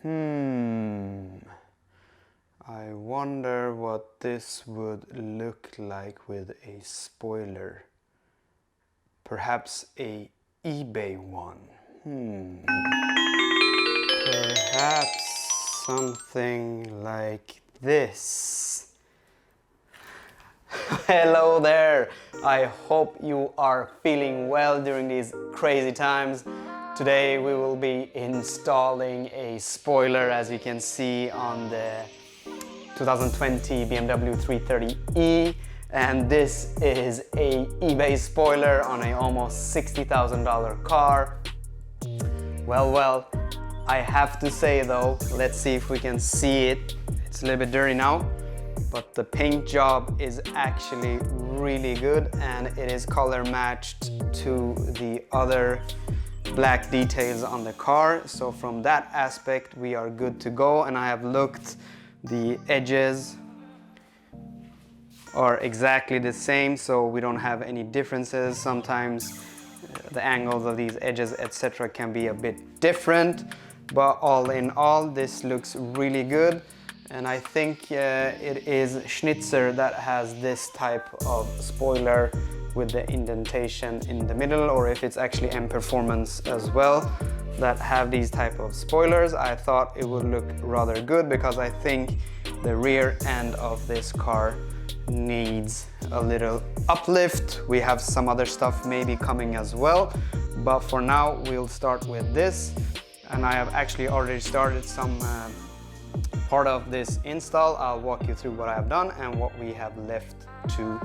I wonder what this would look like with a spoiler. Perhaps a eBay one. Perhaps something like this. Hello there! I hope you are feeling well during these crazy times. Today we will be installing a spoiler, as you can see, on the 2020 BMW 330e, and this is a eBay spoiler on a almost $60,000 car. Well, I have to say though, let's see if we can see it. It's a little bit dirty now, but the paint job is actually really good and it is color matched to the other black details on the car. So from that aspect we are good to go, and I have looked. The edges are exactly the same, so we don't have any differences. Sometimes the angles of these edges, etc., can be a bit different, but all in all this looks really good. And I think it is Schnitzer that has this type of spoiler with the indentation in the middle, or if it's actually M Performance as well that have these type of spoilers. I thought it would look rather good because I think the rear end of this car needs a little uplift. We have some other stuff maybe coming as well, but for now we'll start with this. And I have actually already started some part of this install. I'll walk you through what I have done and what we have left to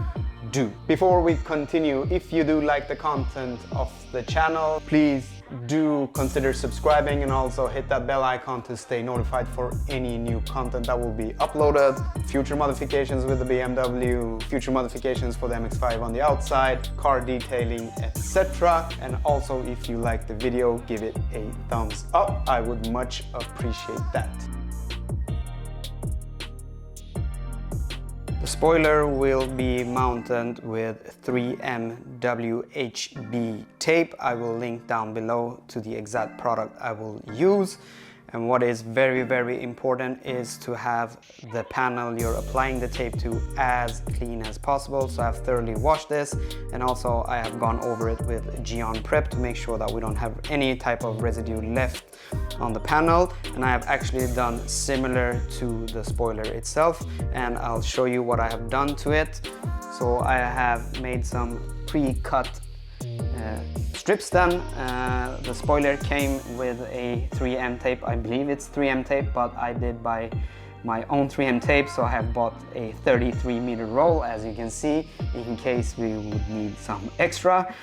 do. Before we continue, if you do like the content of the channel, please do consider subscribing and also hit that bell icon to stay notified for any new content that will be uploaded. Future modifications with the BMW, future modifications for the MX-5 on the outside, car detailing, etc. And also, if you like the video, give it a thumbs up. I would much appreciate that. The spoiler will be mounted with 3M VHB tape. I will link down below to the exact product I will use. And what is very important is to have the panel you're applying the tape to as clean as possible. So I've thoroughly washed this, and also I have gone over it with Geon Prep to make sure that we don't have any type of residue left on the panel. And I have actually done similar to the spoiler itself, and I'll show you what I have done to it. So I have made some pre-cut strips then. The spoiler came with a 3M tape. I believe it's 3M tape, but I did buy my own 3M tape, so I have bought a 33-meter roll, as you can see, in case we would need some extra.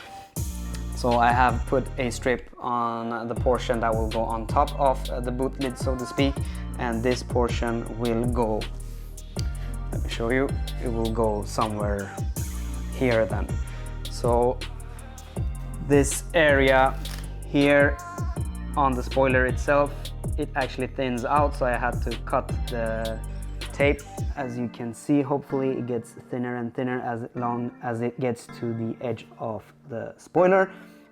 So I have put a strip on the portion that will go on top of the boot lid, so to speak, and this portion will go, let me show you, it will go somewhere here then. So this area here on the spoiler itself, it actually thins out, so I had to cut the tape. As you can see, hopefully it gets thinner and thinner as long as it gets to the edge of the spoiler.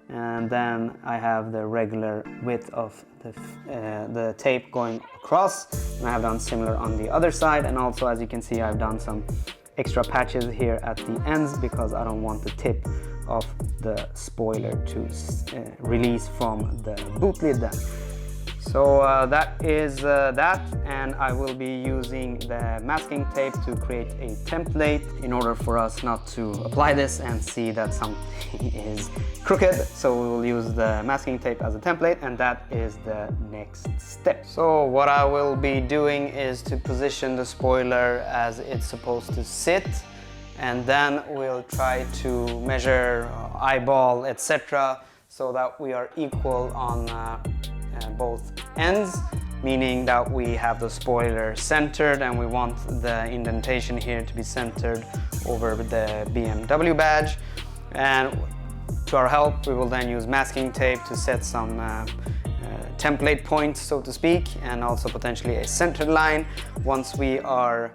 And then I have the regular width of the tape going across, and I have done similar on the other side. And also, as you can see, I've done some extra patches here at the ends because I don't want the tip of the spoiler to release from the boot lid then. So that is that, and I will be using the masking tape to create a template in order for us not to apply this and see that something is crooked. So we will use the masking tape as a template, and that is the next step. So what I will be doing is to position the spoiler as it's supposed to sit, and then we'll try to measure eyeball, etc., so that we are equal on both ends, meaning that we have the spoiler centered and we want the indentation here to be centered over the BMW badge. And to our help, we will then use masking tape to set some template points, so to speak, and also potentially a centered line. Once we are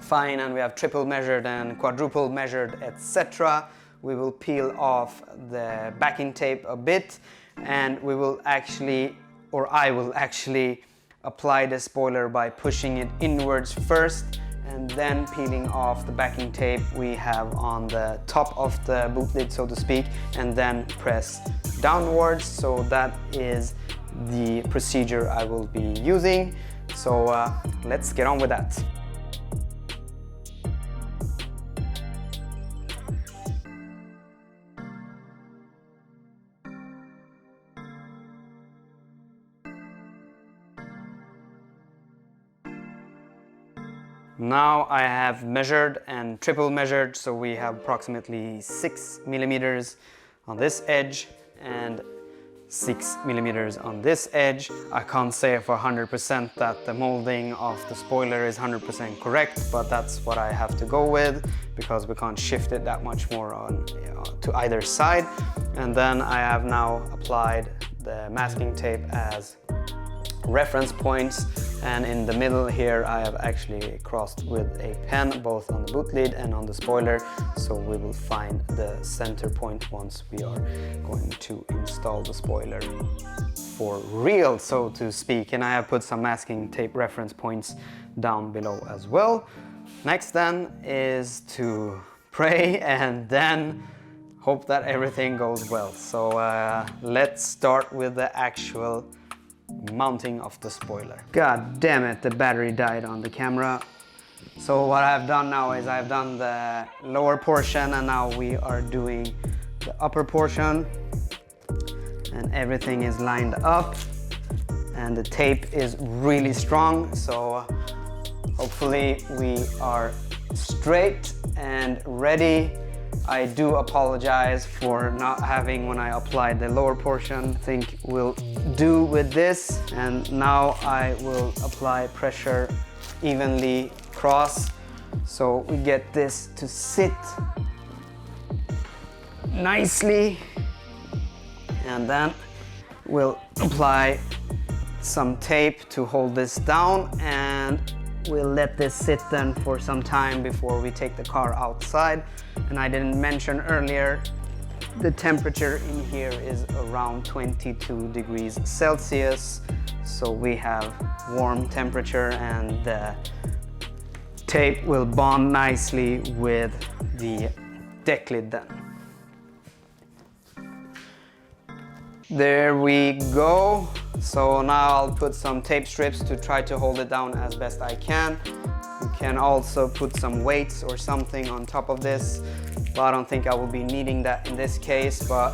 fine and we have triple measured and quadruple measured, etc., we will peel off the backing tape a bit, and we will actually, or I will actually apply the spoiler by pushing it inwards first and then peeling off the backing tape we have on the top of the boot lid, so to speak, and then press downwards. So that is the procedure I will be using. So let's get on with that. Now I have measured and triple measured, so we have approximately 6 millimeters on this edge and 6 millimeters on this edge. I can't say for 100% that the molding of the spoiler is 100% correct, but that's what I have to go with because we can't shift it that much more on to either side. And then I have now applied the masking tape as reference points, and in the middle here I have actually crossed with a pen both on the boot lid and on the spoiler, so we will find the center point once we are going to install the spoiler for real, so to speak. And I have put some masking tape reference points down below as well. Next then is to pray and then hope that everything goes well. So let's start with the actual mounting of the spoiler. God damn it, the battery died on the camera. So what I've done now is I've done the lower portion and now we are doing the upper portion, and everything is lined up and the tape is really strong, so hopefully we are straight and ready. I do apologize for not having when I applied the lower portion. I think we'll do with this, and now I will apply pressure evenly across so we get this to sit nicely, and then we'll apply some tape to hold this down, and we'll let this sit then for some time before we take the car outside. And I didn't mention earlier, the temperature in here is around 22 degrees Celsius. So we have warm temperature and the tape will bond nicely with the deck lid then. There we go. So now I'll put some tape strips to try to hold it down as best I can. You can also put some weights or something on top of this, but I don't think I will be needing that in this case, but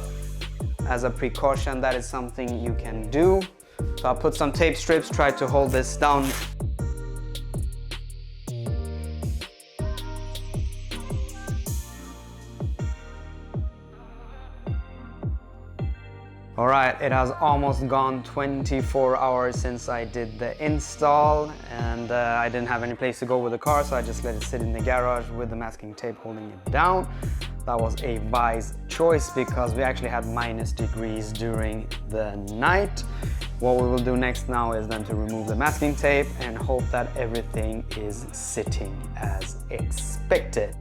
as a precaution, that is something you can do. So I'll put some tape strips, try to hold this down. All right, it has almost gone 24 hours since I did the install, and I didn't have any place to go with the car, so I just let it sit in the garage with the masking tape holding it down. That was a wise choice because we actually had -degrees during the night. What we will do next now is then to remove the masking tape and hope that everything is sitting as expected.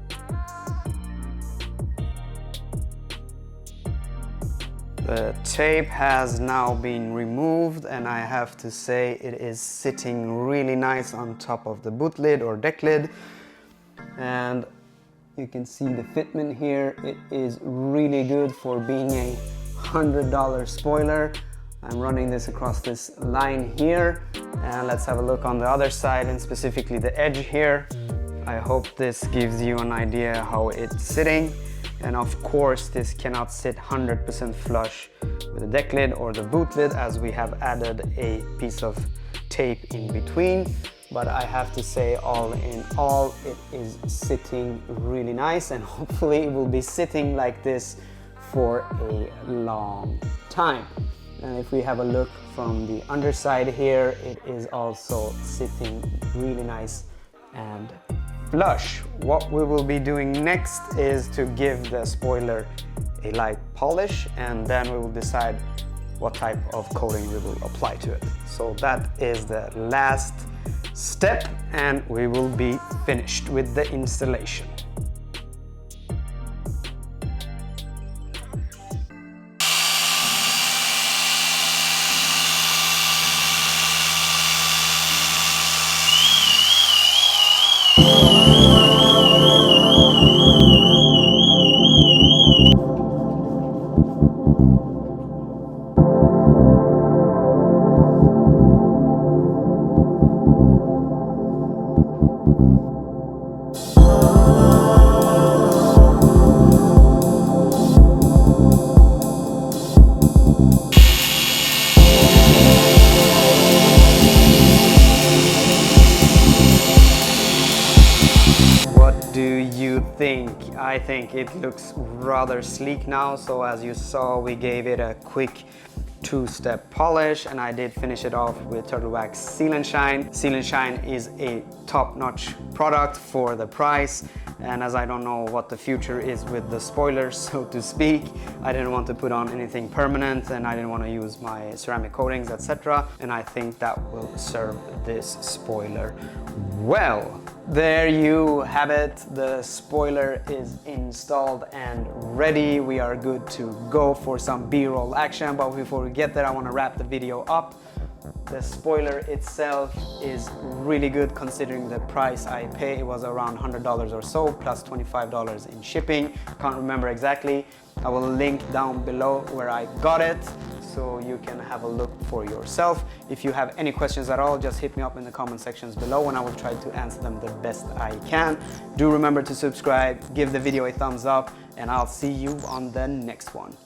The tape has now been removed, and I have to say it is sitting really nice on top of the boot lid or deck lid. And you can see the fitment here. It is really good for being a $100 spoiler. I'm running this across this line here, and let's have a look on the other side and specifically the edge here. I hope this gives you an idea how it's sitting. And of course, this cannot sit 100% flush with the deck lid or the boot lid, as we have added a piece of tape in between. But I have to say, all in all, it is sitting really nice, and hopefully it will be sitting like this for a long time. And if we have a look from the underside here, it is also sitting really nice and flush. What we will be doing next is to give the spoiler a light polish, and then we will decide what type of coating we will apply to it. So that is the last step, and we will be finished with the installation. What do you think? I think it looks rather sleek now. So as you saw, we gave it a quick two-step polish, and I did finish it off with Turtle Wax Seal and Shine. Seal and Shine is a top-notch product for the price, and as I don't know what the future is with the spoilers, so to speak, I didn't want to put on anything permanent, and I didn't want to use my ceramic coatings, etc. And I think that will serve this spoiler well. There you have it. The spoiler is installed and ready. We are good to go for some B-roll action, but before we get there, I want to wrap the video up. The spoiler itself is really good considering the price I pay. It was around $100 or so, plus $25 in shipping. Can't remember exactly. I will link down below where I got it, so you can have a look for yourself. If you have any questions at all, just hit me up in the comment sections below and I will try to answer them the best I can. Do remember to subscribe, give the video a thumbs up, and I'll see you on the next one.